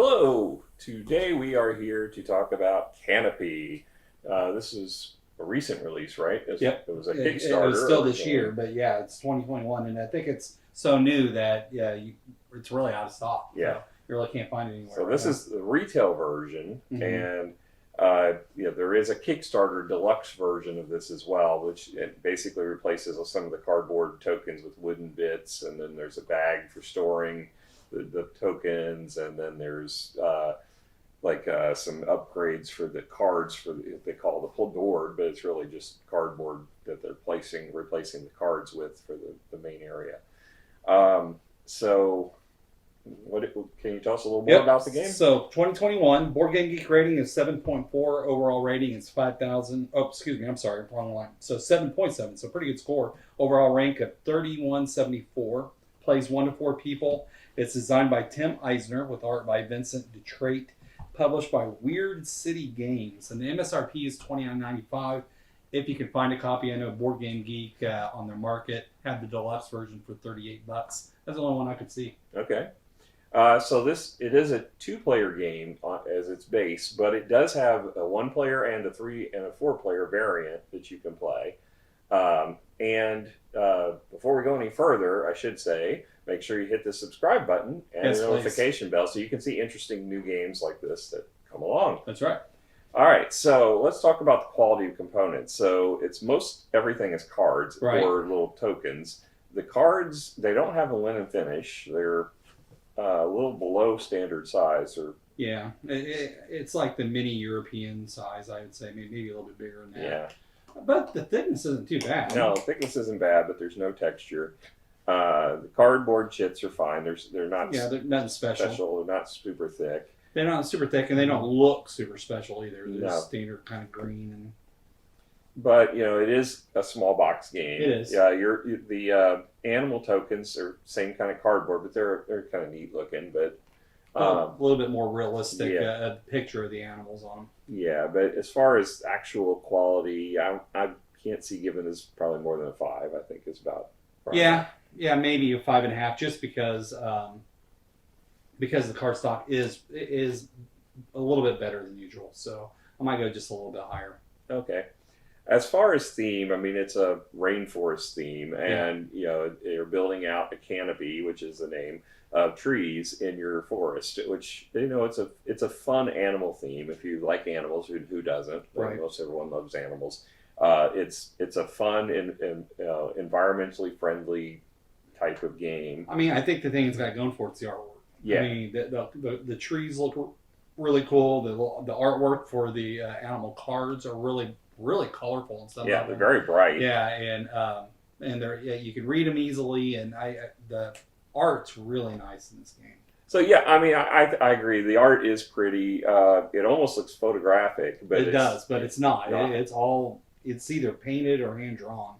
Hello! Today we are here to talk about Canopy. This is a recent release, right? Yep. It was a It was Kickstarter. still this year, but yeah, it's 2021, and I think it's so new that it's really out of stock. Yeah. So you really can't find it anywhere. So this is the retail version, Mhm. and there is a Kickstarter deluxe version of this as well, which it basically replaces some of the cardboard tokens with wooden bits, and then there's a bag for storing the tokens, and then there's some upgrades for the cards they call the board, but it's really just cardboard that they're replacing the cards with for the main area. So can you tell us a little more about the game? So 2021 Board Game Geek rating is 7.4. Overall rating is 5,000. Oh, excuse me. I'm sorry, wrong line. So 7.7. So pretty good score. Overall rank of 3174. Plays 1 to 4 people. It's designed by Tim Eisner with art by Vincent Detrate. Published by Weird City Games, and the MSRP is $29.95. If you can find a copy, I know Board Game Geek on their market had the deluxe version for $38. That's the only one I could see. Okay. So it is a 2-player game as its base, but it does have a 1-player and a 3 and a 4-player variant that you can play. Before we go any further, I should say, make sure you hit the subscribe button and the notification bell so you can see interesting new games like this that come along. That's right. All right, so let's talk about the quality of components. So everything is cards or little tokens. The cards, they don't have a linen finish. They're a little below standard size. Yeah, it's like the mini European size, I would say, maybe a little bit bigger than that. Yeah. But the thickness isn't too bad. No, thickness isn't bad, but there's no texture. The cardboard chits are fine. They're not. Yeah, they're nothing special. They're not super thick. They're not super thick, and they don't look super special either. They're No. standard kind of green. But it is a small box game. It is. Yeah, the animal tokens are same kind of cardboard, but they're kind of neat looking. But a little bit more realistic picture of the animals on them. Yeah, but as far as actual quality, I can't see giving this probably more than a 5. I think is about. Right. Yeah, maybe a 5.5, just because the cardstock is a little bit better than usual. So I might go just a little bit higher. Okay. As far as theme, I mean, it's a rainforest theme, and you're building out a canopy, which is the name of trees in your forest. Which it's a fun animal theme. If you like animals, who doesn't? Right. Most everyone loves animals. It's a fun and environmentally friendly type of game. I mean, I think the thing it's got going for it's the artwork. Yeah. I mean, the trees look really cool. The artwork for the animal cards are really colorful and stuff. Yeah, they're very bright. Yeah, and they're you can read them easily, and the art's really nice in this game. So yeah, I mean, I agree. The art is pretty. It almost looks photographic, but it does, but it's not. not. It's either painted or hand drawn.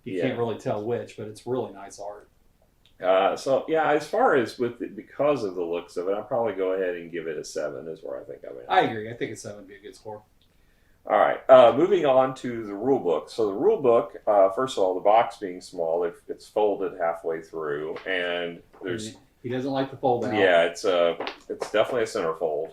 You can't really tell which, but it's really nice art. So yeah, as far as because of the looks of it, I'll probably go ahead and give it a 7. Is where I think I'm at. I agree. I think a 7 would be a good score. All right, moving on to the rule book. So the rule book, first of all, the box being small, it's folded halfway through, and he doesn't like to fold out. Yeah, it's definitely a centerfold.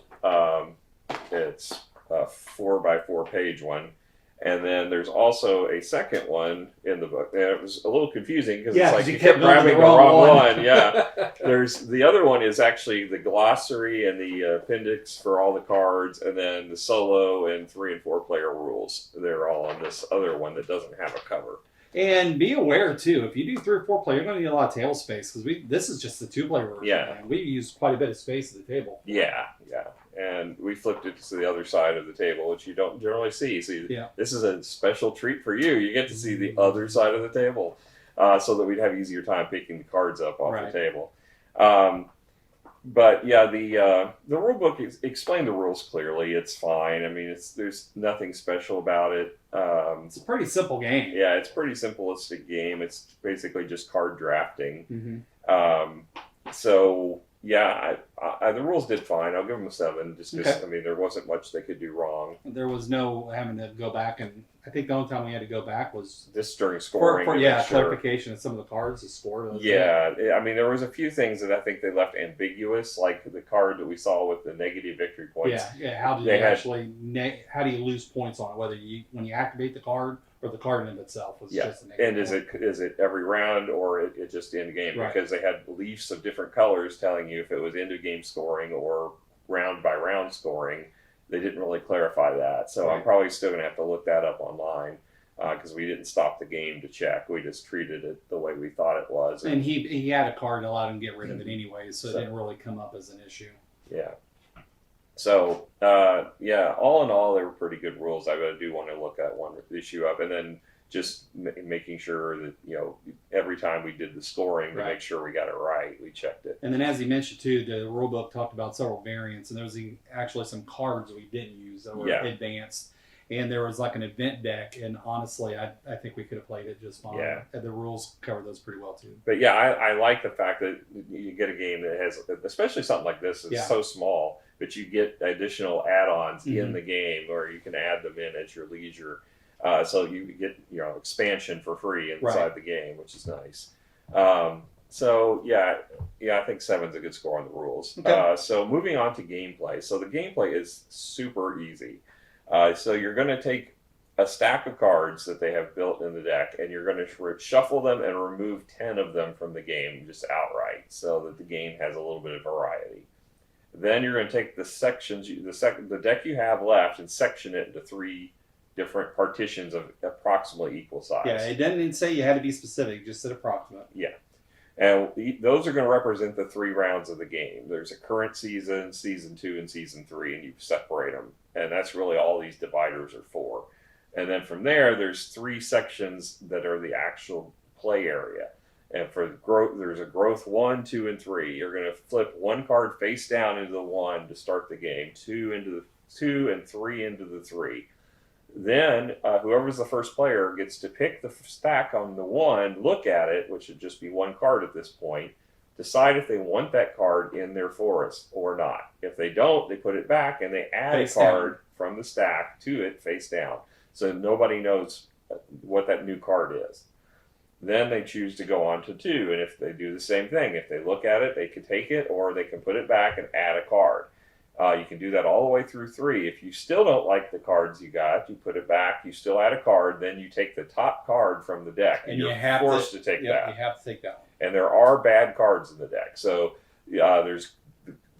It's a 4x4 page one. And then there's also a second one in the book. And it was a little confusing because it's like you kept grabbing the wrong one. Yeah. The other one is actually the glossary and the appendix for all the cards, and then the solo and 3 and 4 player rules. They're all on this other one that doesn't have a cover. And be aware too, if you do 3 or 4 player, you're going to need a lot of table space because this is just the 2-player version. Yeah. And we used quite a bit of space at the table. Yeah. And we flipped it to the other side of the table, which you don't generally see. So this is a special treat for you. You get to see the other side of the table, so that we'd have easier time picking the cards up off the table. But yeah, the rule book explained the rules clearly. It's fine. I mean, there's nothing special about it. It's a pretty simple game. Yeah, it's a pretty simplistic game. It's basically just card drafting. Mm-hmm. So yeah, The rules did fine. I'll give them a 7. Just because Okay. I mean, there wasn't much they could do wrong. There was no having to go back, and I think the only time we had to go back was This during scoring. for to yeah make sure. clarification of some of the cards, the score. That was it. Yeah, I mean, there was a few things that I think they left ambiguous, like the card that we saw with the negative victory points. Yeah. How do you They had- actually? How do you lose points on it? Whether you when you activate the card or the card in itself was just a negative. And is it every round or it just end game? Right. Because they had leafs of different colors telling you if it was end of game scoring or round by round scoring. They didn't really clarify that, so I'm Right. probably still going to have to look that up online because we didn't stop the game to check. We just treated it the way we thought it was. And he had a card that allowed him to get rid of it anyway, so it So- didn't really come up as an issue. Yeah. So, all in all, they were pretty good rules. I do want to look at one issue up, and then just making sure that every time we did the scoring to Right. make sure we got it right, we checked it. And then, as he mentioned too, the rulebook talked about several variants, and there was actually some cards we didn't use that were Yeah. advanced. And there was like an event deck, and honestly, I think we could have played it just fine. Yeah. And the rules cover those pretty well too. But yeah, I like the fact that you get a game that has, especially something like this, is Yeah. so small, but you get additional add-ons in Mhm. the game, or you can add them in at your leisure. So you get expansion for free inside Right. the game, which is nice. So I think 7's a good score on the rules. Okay. So moving on to gameplay. So the gameplay is super easy. So you're going to take a stack of cards that they have built in the deck, and you're going to shuffle them and remove 10 of them from the game just outright, so that the game has a little bit of variety. Then you're going to take the sections, the deck you have left, and section it into 3 different partitions of approximately equal size. Yeah, it didn't say you had to be specific; just said approximate. And those are going to represent the 3 rounds of the game. There's a current season, season 2, and season 3, and you separate them. And that's really all these dividers are for. And then from there, there's 3 sections that are the actual play area. And for growth, there's a growth 1, 2, and 3. You're going to flip 1 card face down into the 1 to start the game, 2 into the 2, and 3 into the 3. Then whoever's the first player gets to pick the stack on the 1, look at it, which would just be 1 card at this point, decide if they want that card in their forest or not. If they don't, they put it back and they add Face a card from the stack to it face down. So nobody knows what that new card is. Then they choose to go on to 2, and if they do the same thing, if they look at it, they can take it or they can put it back and add a card. You can do that all the way through 3. If you still don't like the cards you got, you put it back, you still add a card, then you take the top card from the deck, and you're forced to take that. You have to take that one. And there are bad cards in the deck. So there's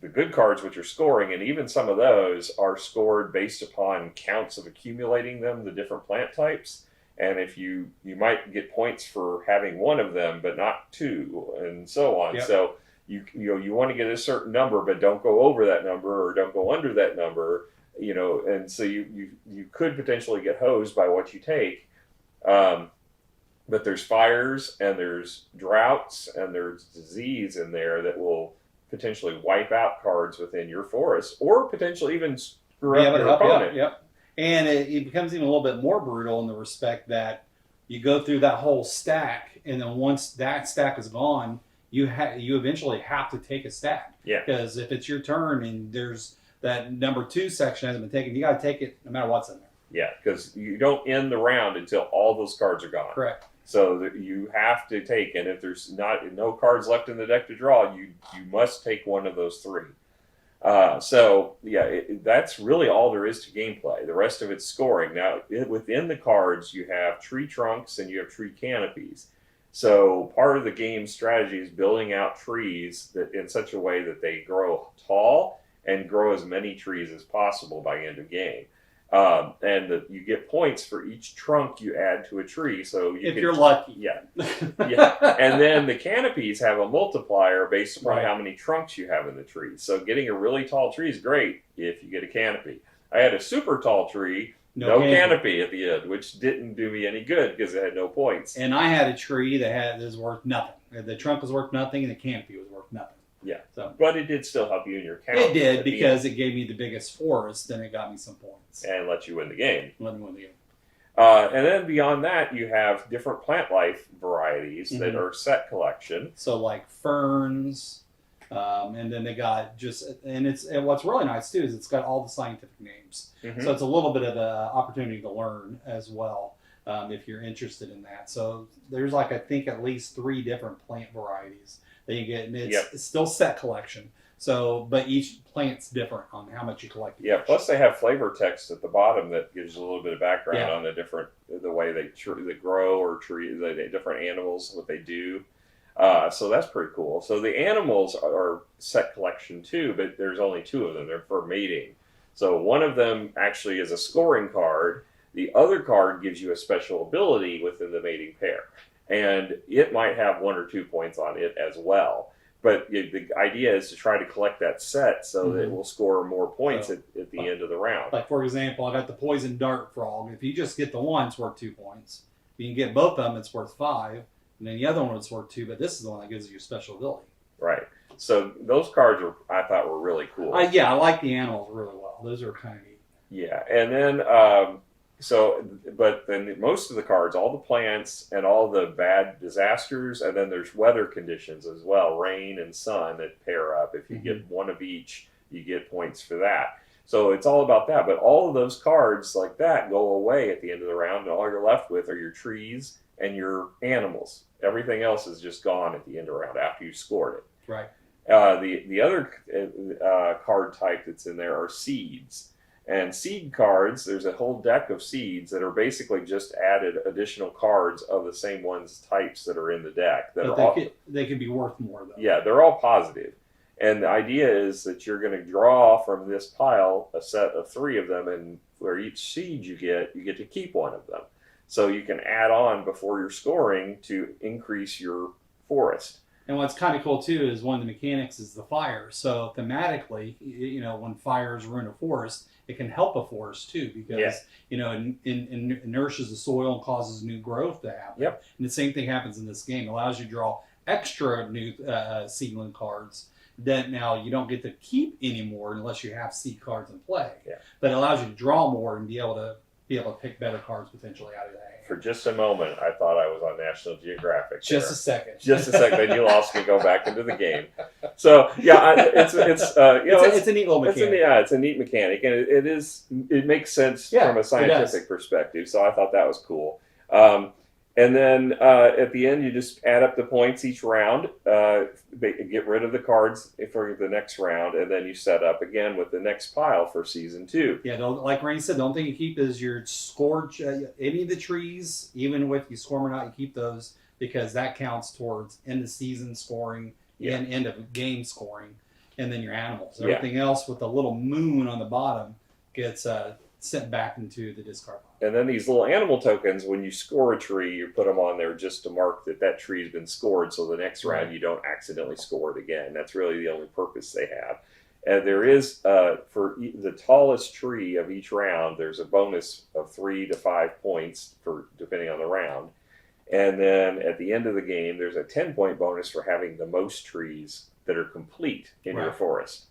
the good cards, which are scoring, and even some of those are scored based upon counts of accumulating them, the different plant types. And if you might get points for having 1 of them, but not 2, and so on. Yep. So you want to get a certain number, but don't go over that number or don't go under that number. And so you could potentially get hosed by what you take. But there's fires and there's droughts and there's disease in there that will potentially wipe out cards within your forest, or potentially even screw up your opponent. Yep. And it becomes even a little bit more brutal in the respect that you go through that whole stack, and then once that stack is gone, you eventually have to take a stack. Yeah. Because if it's your turn and there's that number 2 section hasn't been taken, you got to take it no matter what's in there. Yeah, because you don't end the round until all those cards are gone. Correct. So you have to take, and if there's no cards left in the deck to draw, you must take one of those 3. That's really all there is to gameplay. The rest of it's scoring. Now, within the cards, you have tree trunks and you have tree canopies. So part of the game's strategy is building out trees that in such a way that they grow tall and grow as many trees as possible by end of game. You get points for each trunk you add to a tree. So you're lucky. Yeah. Yeah. And then the canopies have a multiplier based upon Right. how many trunks you have in the tree. So getting a really tall tree is great if you get a canopy. I had a super tall tree, no canopy at the end, which didn't do me any good because it had no points. And I had a tree that was worth nothing. The trunk was worth nothing, and the canopy was worth nothing. Yeah. So, but it did still help you in your count. it did because it gave me the biggest forest, and it got me some points. And let you win the game. Let me win the game. And then beyond that, you have different plant life varieties that Mhm. are set collection. So like ferns, And then they got and what's really nice too is it's got all the scientific names. Mm-hmm. So it's a little bit of an opportunity to learn as well if you're interested in that. So there's like, I think, at least 3 different plant varieties that you get. And it's still set collection. So, but each plant's different on how much you collect. Yeah, plus they have flavor text at the bottom that gives you a little bit of background on the way they grow or treat the different animals, what they do. So that's pretty cool. So the animals are set collection too, but there's only 2 of them. They're for mating. So one of them actually is a scoring card. The other card gives you a special ability within the mating pair. And it might have 1 or 2 points on it as well. But the idea is to try to collect that set so that it will score more points at the end of the round. Like, for example, I got the poison dart frog. If you just get the one, it's worth 2 points. If you can get both of them, it's worth 5. And then the other one is worth 2, but this is the one that gives you a special ability. Right. So those cards I thought were really cool. Yeah, I like the animals really well. Those are kind of neat. Yeah, and then but then most of the cards, all the plants and all the bad disasters, and then there's weather conditions as well, rain and sun that pair up. If you get one of each, you get points for that. So it's all about that. But all of those cards like that go away at the end of the round, and all you're left with are your trees and your animals. Everything else is just gone at the end of the round after you scored it. Right. The other card type that's in there are seeds. And seed cards, there's a whole deck of seeds that are basically just added additional cards of the same types that are in the deck. They could be worth more, though. Yeah, they're all positive. And the idea is that you're going to draw from this pile a set of 3 of them, and for each seed you get to keep one of them. So you can add on before you're scoring to increase your forest. And what's kind of cool too is one of the mechanics is the fire. So thematically, when fires ruin a forest, it can help a forest too because it nourishes the soil and causes new growth to happen. Yep. And the same thing happens in this game. It allows you to draw extra new seedling cards that now you don't get to keep anymore unless you have seed cards in play. Yeah. But it allows you to draw more and be able to pick better cards potentially out of that. For just a moment, I thought I was on National Geographic. Just a second. Just a second. Then you lost me. Go back into the game. So yeah, it's a neat little mechanic. It's a neat mechanic, and it makes sense from a scientific perspective. So I thought that was cool. And then at the end, you just add up the points each round, get rid of the cards for the next round, and then you set up again with the next pile for season 2. Yeah, like Randy said, the only thing you keep is your scored, any of the trees, even if you score them or not, you keep those because that counts towards end of season scoring and end of game scoring, and then your animals. Everything else with the little moon on the bottom gets sent back into the discard pile. And then these little animal tokens, when you score a tree, you put them on there just to mark that tree has been scored, so the next round you don't accidentally score it again. That's really the only purpose they have. And there is, for the tallest tree of each round, there's a bonus of 3 to 5 points depending on the round. And then at the end of the game, there's a 10-point bonus for having the most trees that are complete in your forest.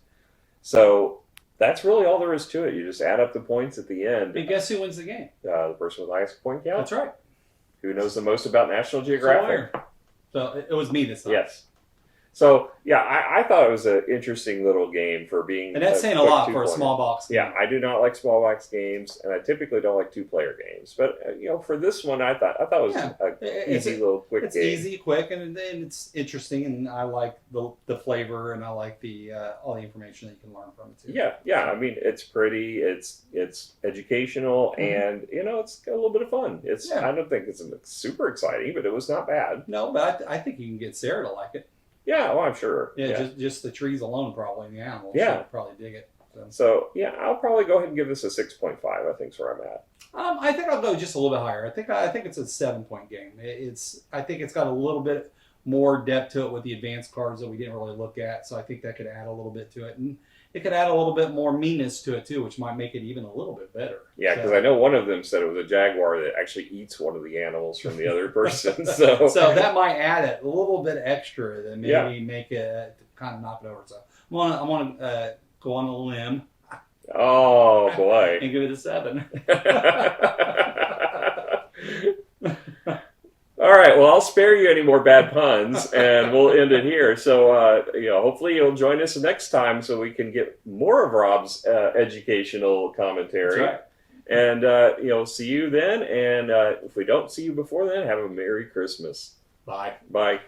So that's really all there is to it. You just add up the points at the end. And guess who wins the game? The person with the highest point count. That's right. Who knows the most about National Geographic? So it was me this time. Yes. So, yeah, I thought it was an interesting little game for being... And that's saying a lot for a small box game. Yeah, I do not like small box games, and I typically don't like 2-player games. But, for this one, I thought it was an easy little quick game. It's easy, quick, and it's interesting, and I like the flavor, and I like all the information that you can learn from it, too. Yeah. I mean, it's pretty, it's educational, and, it's got a little bit of fun. I don't think it's super exciting, but it was not bad. No, but I think you can get Sarah to like it. Yeah, well, I'm sure. Yeah, just the trees alone, probably, and the animals. Yeah. She'll probably dig it. So, I'll probably go ahead and give this a 6.5. I think is where I'm at. I think I'll go just a little bit higher. I think it's a 7-point game. I think it's got a little bit more depth to it with the advanced cards that we didn't really look at. So I think that could add a little bit to it, and it could add a little bit more meanness to it too, which might make it even a little bit better. Yeah, because I know one of them said it was a jaguar that actually eats one of the animals from the other person. So that might add it a little bit extra, then maybe make it kind of knock it over. So I want to go on a limb. Oh boy! And give it a 7. All right. Well, I'll spare you any more bad puns, and we'll end it here. So, hopefully you'll join us next time so we can get more of Rob's educational commentary. That's right. And see you then. And if we don't see you before then, have a Merry Christmas. Bye. Bye.